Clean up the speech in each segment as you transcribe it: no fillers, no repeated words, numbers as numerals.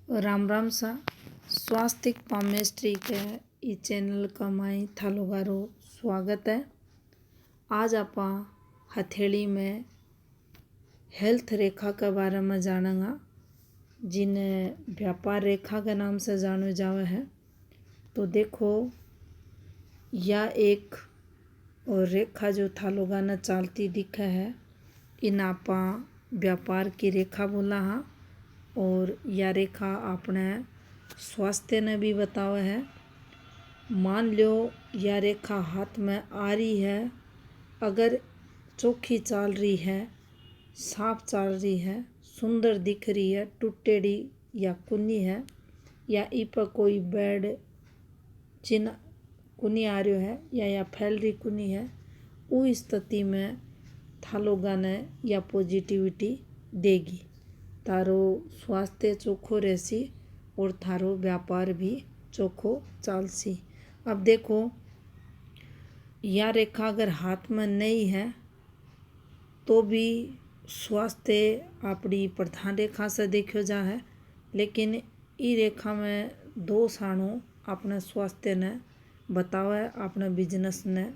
राम राम सा स्वास्थ्य पामेस्ट्री के ई चैनल का माई थालोगारो स्वागत है। आज आप हथेली में हेल्थ रेखा के बारे में जानेंगे, जिन्हें व्यापार रेखा के नाम से जाना जावे है। तो देखो, यह एक और रेखा जो थालोगा ने चालती दिखे है, इन आप व्यापार की रेखा बोला हा। और यह रेखा अपने स्वास्थ्य ने भी बतावा है। मान लो यह रेखा हाथ में आ रही है, अगर चोखी चाल रही है, साफ चाल रही है, सुंदर दिख रही है, टूटेड़ी या कुन्नी है, या इ पर कोई बैड चिन्ह कुन्नी आ रही है, या फैल रही कुन्नी है, उस स्थिति में थालोगा ने या पॉजिटिविटी देगी। थारो स्वास्थ्य चोखो रहसी और थारो व्यापार भी चोखो चालसी। अब देखो, यह रेखा अगर हाथ में नहीं है तो भी स्वास्थ्य अपनी प्रधान रेखा से देखो जा है, लेकिन ई रेखा में दो साणु अपने स्वास्थ्य ने बतावे, अपने बिजनेस ने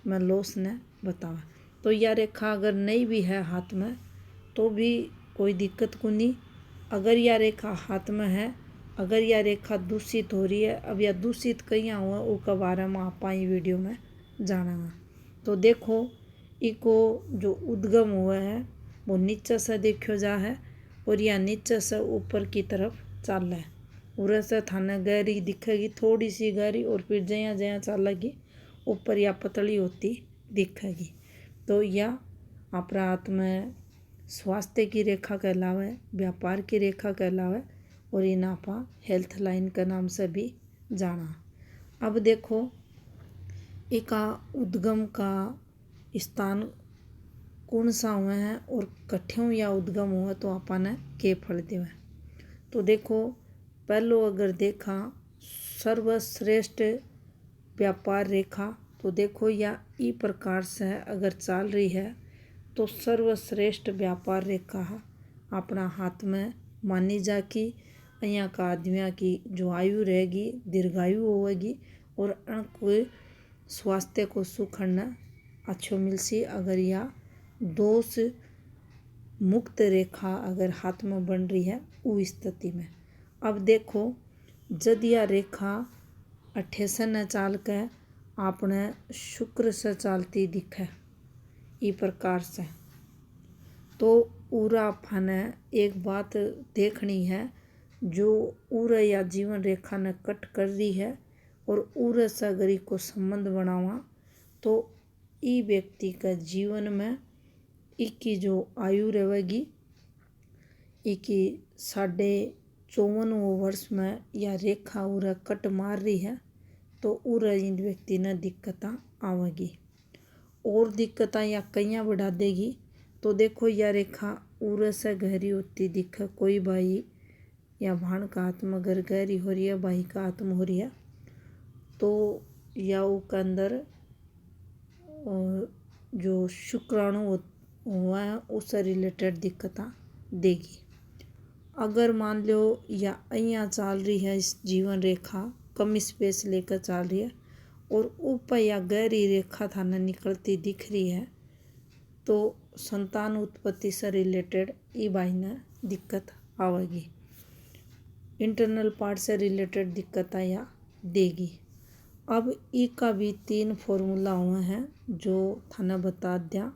में लॉस ने बतावे। तो यह रेखा अगर नहीं भी है हाथ में तो भी कोई दिक्कत को नहीं। अगर यह रेखा हाथ में है, अगर यह रेखा दूषित हो रही है, अब यह दूषित कहीं हुआ उसके बारे में आप ही वीडियो में जानेंगे। तो देखो, इको जो उद्गम हुआ है वो नीचे से देखो जा है, और यह नीचे से ऊपर की तरफ चल है। उरे से थाने गहरी दिखेगी, थोड़ी सी गहरी, और फिर जया जया चलेगी ऊपर या पतली होती दिखेगी। तो यह अपने हाथ में स्वास्थ्य की रेखा कहलावे, व्यापार की रेखा कहलावे, और इन आप हेल्थ लाइन के नाम से भी जाना। अब देखो, इसका उद्गम का स्थान कौन सा हुआ है और कठ्यों या उद्गम हुआ तो आपने के फल देवे। तो देखो, पहलो अगर देखा सर्वश्रेष्ठ व्यापार रेखा, तो देखो यह ई प्रकार से अगर चल रही है तो सर्वश्रेष्ठ व्यापार रेखा अपना हाथ में मानी जा कि यहाँ का आदमिया की जो आयु रहेगी दीर्घायु होगी, और उनको स्वास्थ्य को सुख अच्छो मिलसी अगर यह दोष मुक्त रेखा अगर हाथ में बन रही है उस स्थिति में। अब देखो, जब यह रेखा अठेसन न चाल के अपने शुक्र से चालती दिखे ई प्रकार से, तो उरा फने एक बात देखनी है, जो उरे या जीवन रेखा ने कट कर रही है और उरे से अगर को संबंध बनावा तो ई व्यक्ति का जीवन में इकी जो आयु रहेगी, इकी 54 वर्ष में यह रेखा उरे कट मार रही है, तो उरे इन व्यक्ति ने दिक्कत आवेगी और दिक्कतें या कईयाँ बढ़ा देगी। तो देखो, यह रेखा उरे से गहरी होती दिखे, कोई भाई या भाण का आत्म अगर गहरी हो रही है, भाई का आत्म हो रही है, तो या उसके अंदर जो शुक्राणु हुआ है उससे रिलेटेड दिक्कत देगी। अगर मान लो या अइया चल रही है इस जीवन रेखा कम स्पेस लेकर चल रही है और ऊपर या गहरी रेखा थाने निकलती दिख रही है, तो संतान उत्पत्ति से रिलेटेड ई भाई ने दिक्कत आवेगी, इंटरनल पार्ट से रिलेटेड दिक्कत या देगी। अब ई का भी 3 फॉर्मूला हुए हैं जो थाने बता दिया।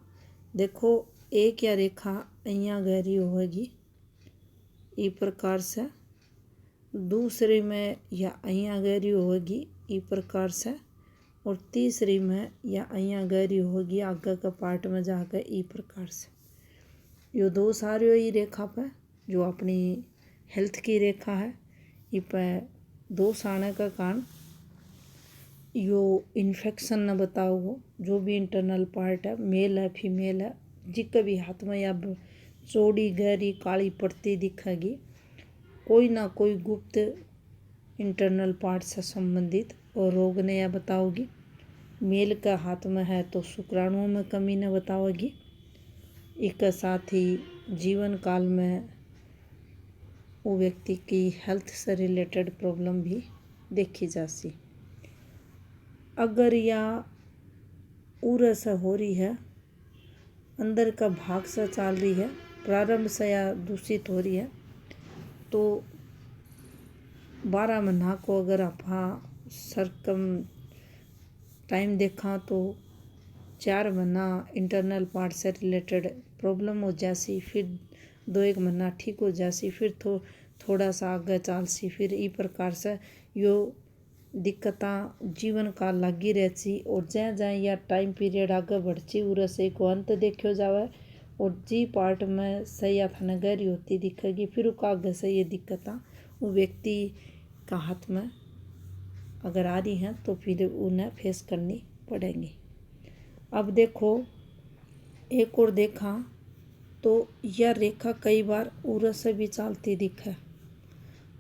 देखो, एक या रेखा अइया गहरी होगी ई प्रकार से, दूसरी में या अइया गहरी होगी ई प्रकार से, और तीसरी में या अइया गहरी होगी आगे का पार्ट में जाकर ई प्रकार से। यो दो सारे ही रेखा पे जो अपनी हेल्थ की रेखा है, ई पे दोष आने का कारण यो इन्फेक्शन न बताओ, जो भी इंटरनल पार्ट है, मेल है फीमेल है, जिसके भी हाथ में या चौड़ी गहरी काली पट्टी दिखेगी, कोई ना कोई गुप्त इंटरनल पार्ट से संबंधित और रोग ने यह बताओगी। मेल का हाथ में है तो शुक्राणुओं में कमी ने बताओगी। इसके साथ ही जीवन काल में वो व्यक्ति की हेल्थ से रिलेटेड प्रॉब्लम भी देखी जा सी। अगर या उर से हो रही है, अंदर का भाग से चल रही है, प्रारंभ से या दूषित हो रही है, तो 12 महीना को अगर आप सरकम टाइम देखा तो 4 महीना इंटरनल पार्ट से रिलेटेड प्रॉब्लम हो जासी, फिर 2-1 महीना ठीक हो जासी, फिर थोड़ा सा आगे चलसी, फिर इस प्रकार से यो दिक्कतें जीवन काल लगी रहती। और जहाँ जहाँ यह टाइम पीरियड आगे बढ़ती उर से को अंत देखो जावे, और जी पार्ट में सही या थाने गहरी होती दिखेगी, फिर उसका आगे से ये दिक्कतें वो व्यक्ति का हाथ में अगर आ रही हैं तो फिर उन्हें फेस करनी पड़ेंगी। अब देखो एक और देखा तो यह रेखा कई बार उर से भी चलती दिखे,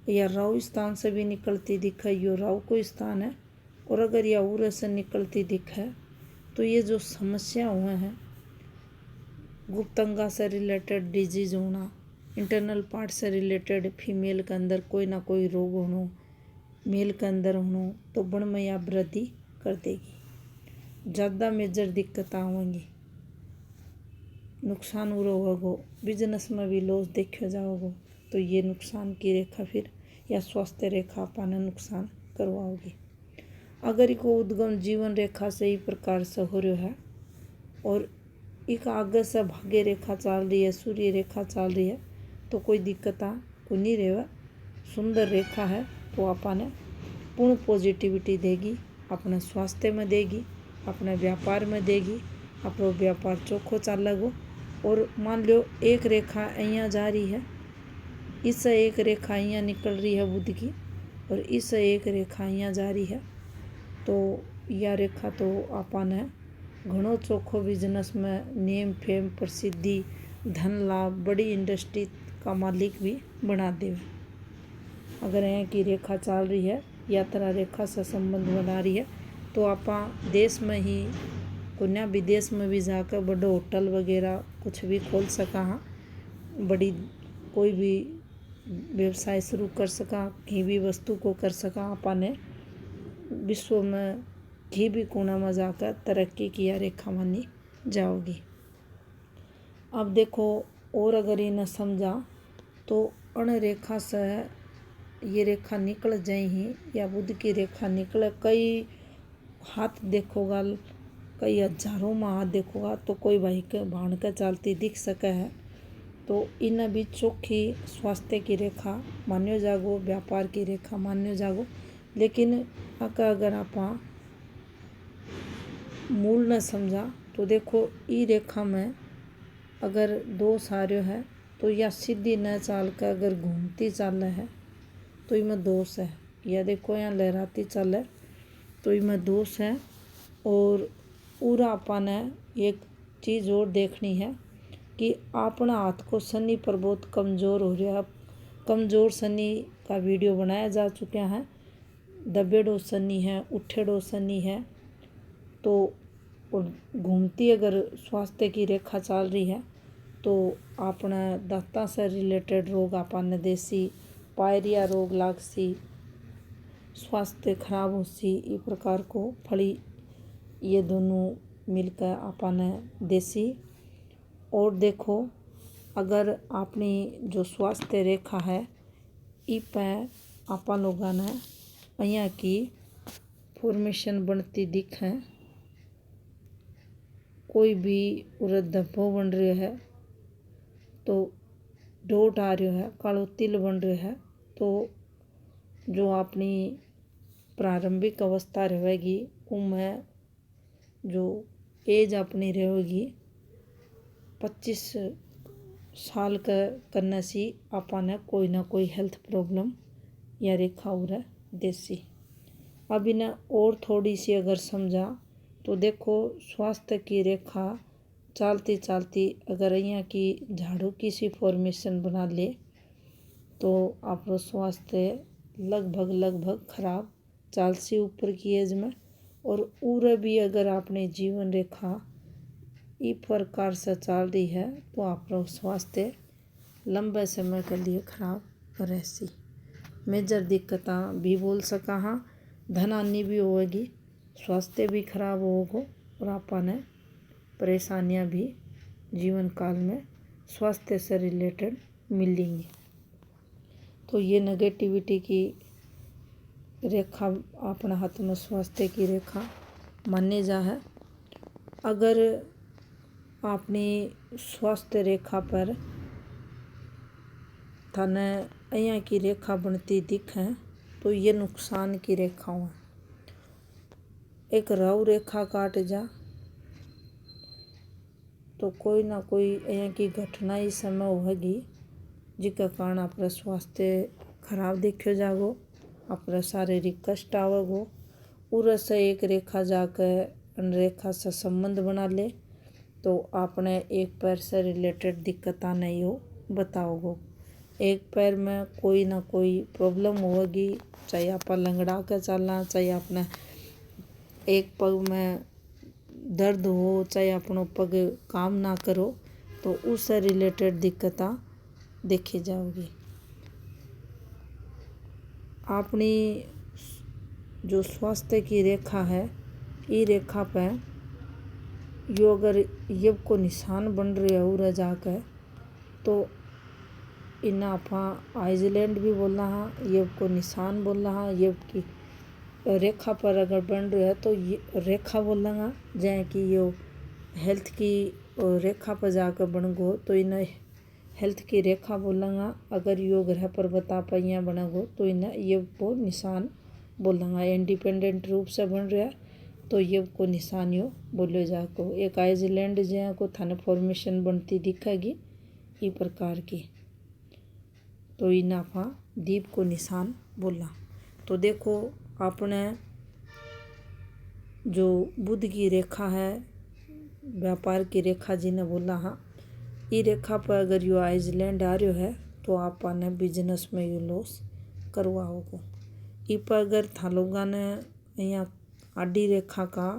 या राहु स्थान से भी निकलती दिखे, यो राहु को स्थान है। और अगर यह उर से निकलती दिखे तो ये जो समस्या हुए हैं, गुप्तंगा से रिलेटेड डिजीज होना, इंटरनल पार्ट से रिलेटेड फीमेल के अंदर कोई ना कोई रोग होना, मेल के अंदर होना, तो बण में यह वृद्धि कर देगी। ज़्यादा मेजर दिक्कतें होंगी, नुकसान हो होगा, बिजनेस में भी लॉस देखा जाओगे, तो ये नुकसान की रेखा फिर या स्वास्थ्य रेखा अपना नुकसान करवाओगी। अगर इको उद्गम जीवन रेखा से ही प्रकार से हो रहा है और एक आगे से भाग्य रेखा चल रही है, सूर्य रेखा चल रही है, तो कोई दिक्कतें को नहीं रहे, सुंदर रेखा है, तो अपने पूर्ण पॉजिटिविटी देगी, अपने स्वास्थ्य में देगी, अपने व्यापार में देगी, अपना व्यापार चोखो चलेगो। और मान लो एक रेखा यहाँ जा रही है, इससे एक रेखा यहाँ निकल रही है बुध की, और इससे एक रेखा यहाँ जा रही है, तो यह रेखा तो अपने घणो चोखो बिजनेस में नेम फेम प्रसिद्धि धन लाभ बड़ी इंडस्ट्री का मालिक भी बना देवे। अगर यहाँ की रेखा चल रही है, यात्रा रेखा से संबंध बना रही है, तो आप देश में ही कुन्या विदेश में भी जाकर बड़े होटल वगैरह कुछ भी खोल सका, हाँ बड़ी कोई भी व्यवसाय शुरू कर सका, कहीं भी वस्तु को कर सका, अपने विश्व में कहीं भी कोना में जाकर तरक्की की रेखा मानी जाओगी। अब देखो और अगर इन्हें समझा तो अण रेखा से ये रेखा निकल जाए ही, या बुध की रेखा निकले, कई हाथ देखोगा, कई हजारों में हाथ देखोगा, तो कोई भाई के भाण के चलती दिख सके है, तो इन्हें भी चोखी स्वास्थ्य की रेखा मान्यो जागो, व्यापार की रेखा मान्यो जागो। लेकिन अगर आप मूल न समझा तो देखो ई रेखा में अगर दोष आ रहा है, तो या सीधी न चाल कर अगर घूमती चाल है तो इनमें दोष है, या देखो यहाँ लहराती चाल है तो इनमें दोष है। और पूरा अपन एक चीज़ और देखनी है कि अपना हाथ को शनि पर बहुत कमज़ोर हो रहा है। कमज़ोर शनि का वीडियो बनाया जा चुका है, दबेड़ो शनि है, उठेड़ो शनि है, तो और घूमती अगर स्वास्थ्य की रेखा चल रही है तो अपना दांता से रिलेटेड रोग अपन देसी, पायरिया रोग लाग सी, स्वास्थ्य खराब हो सी, इस प्रकार को फली ये दोनों मिलकर अपन देसी। और देखो अगर अपनी जो स्वास्थ्य रेखा है इस पर अपन लोगों ने यहाँ की फॉर्मेशन बनती दिखे, कोई भी उरद धब्बो बन रहा है, तो डोट आ रहा है, कालो तिल बन रहा है, तो जो अपनी प्रारंभिक अवस्था रहेगी उनमें जो एज अपनी रहेगी 25 साल का करने से अपन कोई ना कोई हेल्थ प्रॉब्लम या रेखा हो रहा देसी। अब इन्हें और थोड़ी सी अगर समझा तो देखो स्वास्थ्य की रेखा चलती चलती अगर यहाँ की झाड़ू की सी फॉर्मेशन बना ले तो आपको स्वास्थ्य लगभग खराब चाल सी ऊपर की एज में। और उरे भी अगर आपने जीवन रेखा इस प्रकार से चल रही है तो आपका स्वास्थ्य लंबे समय के लिए खराब रहसी। मेजर दिक्कतें भी बोल सका हाँ, धन हानि भी होगी, स्वास्थ्य भी खराब होगा और आपने परेशानियां भी जीवन काल में स्वास्थ्य से रिलेटेड मिलेंगी। तो ये नेगेटिविटी की रेखा अपने हाथ में स्वास्थ्य की रेखा मानी जा है। अगर अपनी स्वास्थ्य रेखा पर थाने अया की रेखा बनती दिखे तो ये नुकसान की रेखा है। एक राहु रेखा काट जा तो कोई ना कोई अया की घटना इस समय होगी जिसके कारण अपना स्वास्थ्य खराब देखो जागो, अपना शारीरिक कष्ट आवगो। उर से एक रेखा जाकर रेखा से संबंध बना ले तो आपने एक पैर से रिलेटेड दिक्कत नहीं हो बताओगो। एक पैर में कोई ना कोई प्रॉब्लम होगी, चाहे आप लंगड़ा के चलना, चाहे अपने एक पग में दर्द हो, चाहे अपनो पग काम ना करो, तो उससे रिलेटेड दिक्कतें देखी जाओगी। अपनी जो स्वास्थ्य की रेखा है, ये रेखा पे यो अगर ये को निशान बन रहे हो रह जाकर तो इन्हें आप आइसलैंड भी बोल रहा, ये को निशान बोल रहा। ये की रेखा पर अगर बन रहे है तो ये रेखा बोल रहा, जैसे कि यो हेल्थ की रेखा पर जाकर बन गो तो इन्हें हेल्थ की रेखा बोलेंगा। अगर यो ग्रह पर बता पाइया बनेगो तो इन्हें ये को निशान बोलेंगा। इंडिपेंडेंट रूप से बन रहा तो ये को निशान यो बोलो जाको। एक आइसलैंड जैसा को थाने फॉर्मेशन बनती दिखेगी ई प्रकार की, तो इन्हें आप दीप को निशान बोला। तो देखो आपने जो बुध की रेखा है, व्यापार की रेखा जिन्हें बोला हाँ, ये रेखा पर अगर यो आइसलैंड आ रहा है तो आपने बिजनेस में यो लॉस करवाओगे। ई पर अगर था लोगों ने यहाँ आडी रेखा का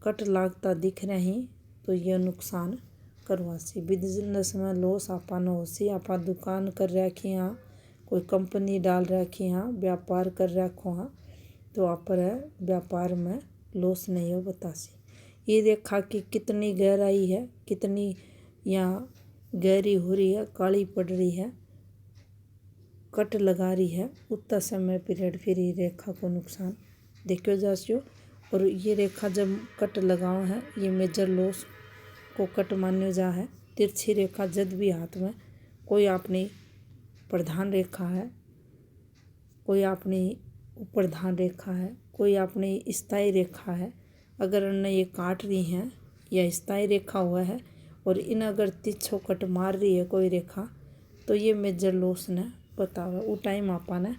कट लागता दिख रही तो यह नुकसान करवासी। बिजनेस में लॉस आपने होसी। आप दुकान कर रखी हाँ, कोई कंपनी डाल रखी हाँ, व्यापार कर रखो हाँ, तो आप व्यापार में लॉस नहीं हो बतासी। ये रेखा की कितनी गहराई है, कितनी यहाँ गहरी हो रही है, काली पड़ रही है, कट लगा रही है, उतना समय पीरियड फिर ये रेखा को नुकसान देखो जासियो। और ये रेखा जब कट लगाओ है, ये मेजर लॉस को कट मान्यो जा है। तिरछी रेखा जब भी हाथ में कोई अपनी प्रधान रेखा है, कोई अपनी उप्रधान रेखा है, कोई अपनी स्थायी रेखा है, अगर उन्हें ये काट रही हैं या स्थायी रेखा हुआ है और इन अगर तिरछो कट मार रही है कोई रेखा तो ये मेजर लॉस ने बतावे। वो टाइम आपने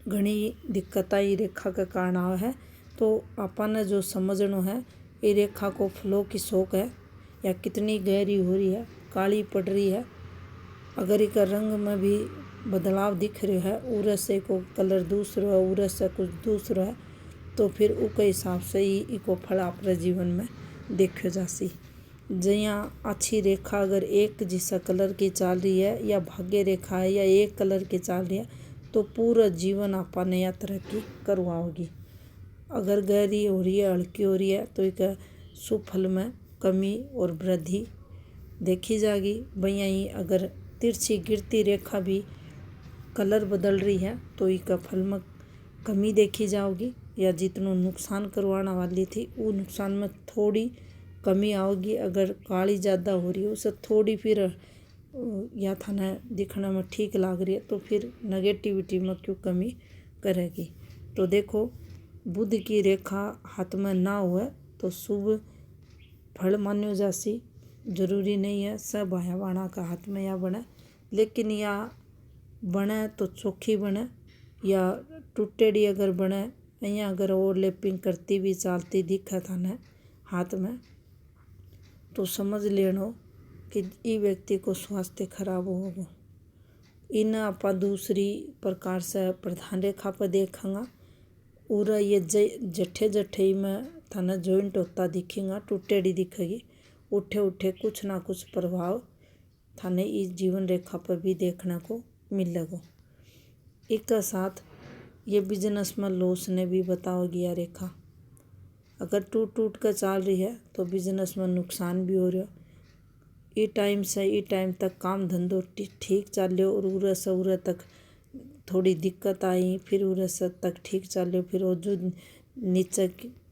घनी दिक्कत ये रेखा के कारण आवे है। तो आपने जो समझनो है ये रेखा को फ्लो की शौक है या कितनी गहरी हो रही है, काली पड़ रही है, अगर इसका रंग में भी बदलाव दिख रहा है, उरस से को कलर दूसरा है, उरस से कुछ दूसरा है, तो फिर उसके हिसाब से ही इको फल अपने जीवन में देखो जासी। जहाँ अच्छी रेखा अगर एक जैसा कलर की चल रही है या भाग्य रेखा है या एक कलर की चल रही है तो पूरा जीवन आपा नया तरक्की करवाओगी। अगर गहरी हो रही है, हल्की हो रही है तो एक सुफल में कमी और वृद्धि देखी जाएगी। भैया ही अगर तिरछी गिरती रेखा भी कलर बदल रही है तो इसका फल में कमी देखी जाओगी, या जितना नुकसान करवाने वाली थी वो नुकसान में थोड़ी कमी आओगी। अगर काली ज़्यादा हो रही है उसे थोड़ी फिर या थाना दिखने में ठीक लग रही है तो फिर नेगेटिविटी में क्यों कमी करेगी। तो देखो बुध की रेखा हाथ में ना हुए तो शुभ फल मान्यो जासी। जरूरी नहीं है सब भाया बाणा का हाथ में या बने, लेकिन या बने तो चोखी बने, या टूटेड़ी अगर बने या अगर ओवरलैपिंग करती भी चलती दिखे थाने हाथ में तो समझ लेनो कि ये व्यक्ति को स्वास्थ्य खराब होगा। इन आप दूसरी प्रकार से प्रधान रेखा पर देखेंगे और ये जठे जठे में थाना जॉइंट होता दिखेगा, टूटेड़ी दिखेगी, उठे उठे कुछ ना कुछ प्रभाव थाने इस जीवन रेखा पर भी देखने को मिलेगो। एक साथ ये बिजनेस में लॉस ने भी बताओगी यह रेखा। अगर टूट टूट कर चल रही है तो बिजनेस में नुकसान भी हो रहा। ये टाइम से ये टाइम तक काम धंधो ठीक चलो और उरे से उरे तक थोड़ी दिक्कत आई, फिर उरे से तक ठीक चलो, फिर वो जो नीचे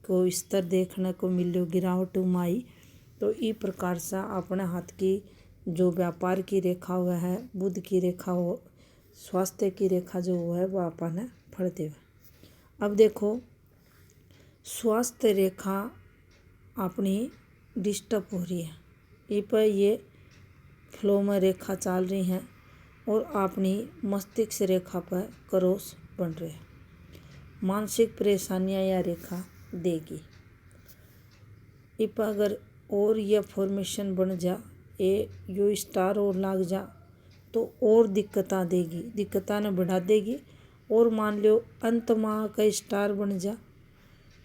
को स्तर देखने को मिलो गिरावट आई। तो इस प्रकार से अपने हाथ की जो व्यापार की रेखा हुआ है, बुध की रेखा हो, स्वास्थ्य की रेखा जो है वो अपन फल देवे। अब देखो स्वास्थ्य रेखा अपनी डिस्टर्ब हो रही है, ये पर ये फ्लो में रेखा चल रही हैं और अपनी मस्तिष्क रेखा पर क्रॉस बन रहे हैं। मानसिक परेशानियां यह रेखा देगी। इस पर अगर और यह फॉर्मेशन बन जा, ये यो स्टार और लाग जा तो और दिक्कतां देगी, दिक्कतां ने बढ़ा देगी। और मान लो अंत माह का स्टार बन जा,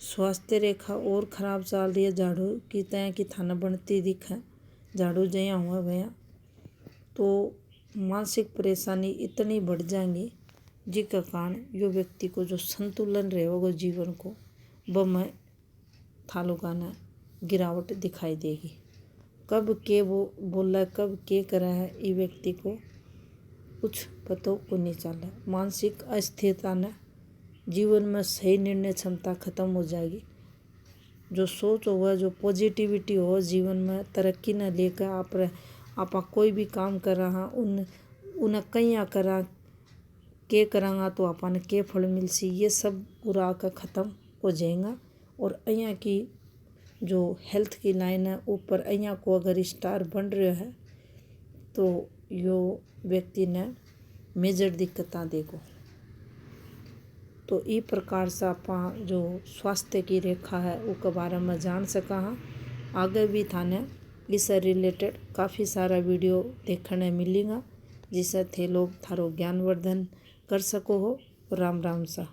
स्वास्थ्य रेखा और खराब चल रही है, झाड़ू की तय की थाना बनती दिखे, झाड़ू जया हुआ भैया, तो मानसिक परेशानी इतनी बढ़ जाएंगी जिसके कारण यो व्यक्ति को जो संतुलन रहेगा जीवन को वह में थालो गाना गिरावट दिखाई देगी। कब के वो बोला, कब के करा है, ये व्यक्ति को कुछ पता को नहीं चला। मानसिक अस्थिरता ने जीवन में सही निर्णय क्षमता खत्म हो जाएगी। जो सोच होगा, जो पॉजिटिविटी हो जीवन में तरक्की न लेकर आप कोई भी काम कर रहा उन्हें कहीं करा के करांगा तो अपन के फल मिल सी, ये सब उड़ा कर ख़त्म हो जाएगा। और यहाँ की जो हेल्थ की लाइन है ऊपर यहाँ को अगर स्टार बन रहा है तो यो व्यक्ति ने मेजर दिक्कतां देखो। तो इस प्रकार से आप जो स्वास्थ्य की रेखा है उसके बारे में जान सका। आगे भी थाने इससे रिलेटेड काफ़ी सारा वीडियो देखने मिलेगा जिससे थे लोग थारो ज्ञानवर्धन कर सको हो। राम राम सा।